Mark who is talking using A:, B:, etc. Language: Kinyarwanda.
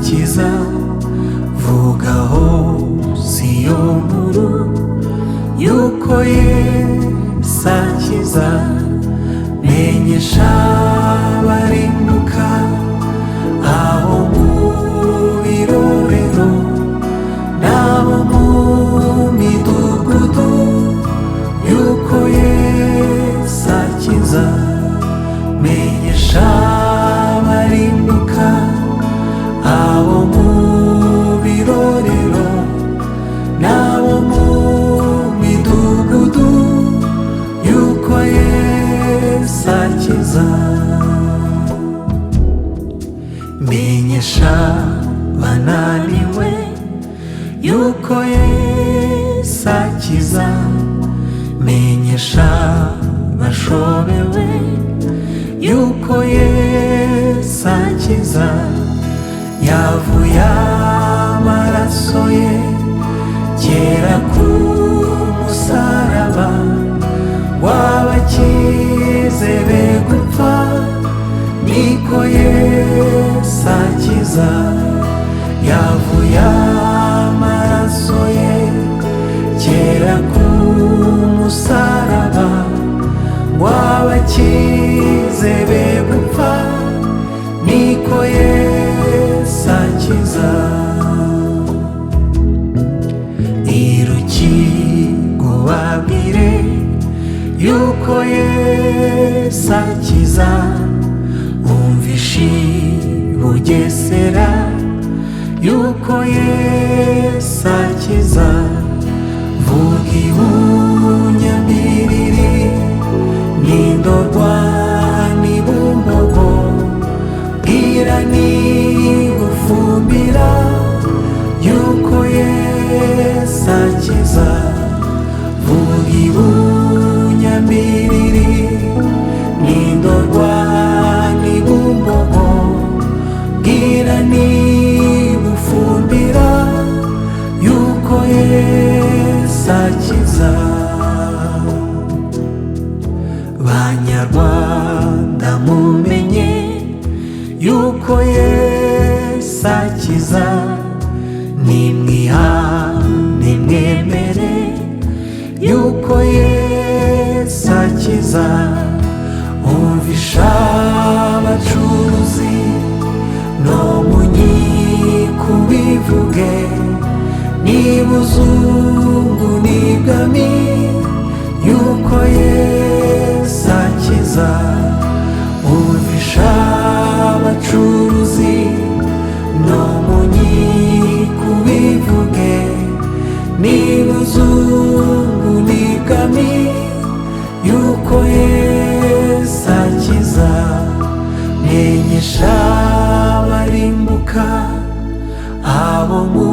A: akiza, vuga hose iyo nkuru yuko Yesu akiza, menyesha abarimbuka abo mu birorero n'abo mu midugudu yuko Yesu akiza, menyesha abarimbuka abo mu birorero n'abo mu midugudu yuko Yesu akiza, menyesha bananiwe yuko Yesu akiza, menyesha bashobewe yuko Yesu akiza, yavuye amaraso ye kera ku musaraba, wabakize be gupfa, niko Yesu akiza, yavuye amaraso ye kera ku musaraba, wabakize be gupfa, niko Yesu akiza. Irukiko babwire yuko Yesu akiza, umvishe Bugesera yuko Yesu akiza, vuga i Bunyambiriri n'i Ndorwa n'i Bumbogo, bwira n'i Bufumbira yuko Yesu akiza, vuga i Bunyambiriri n'i Ndorwa n'i Bumbogo, bwira n'i Bufumbira yuko Yesu akiza. Banyarwanda mumenye yuko Yesu akiza, nimwihane mwemere yuko Yesu akiza, umvisha abacuruzi no mu nkiko bivuge, n'ibuzungu n'ibwami yuko Yesu akiza, umvisha abacuruzi no mu nkiko bivuge, n'ibuzungu n'ibwami yuko Yesu akiza, menyesha abarimbuka abo mu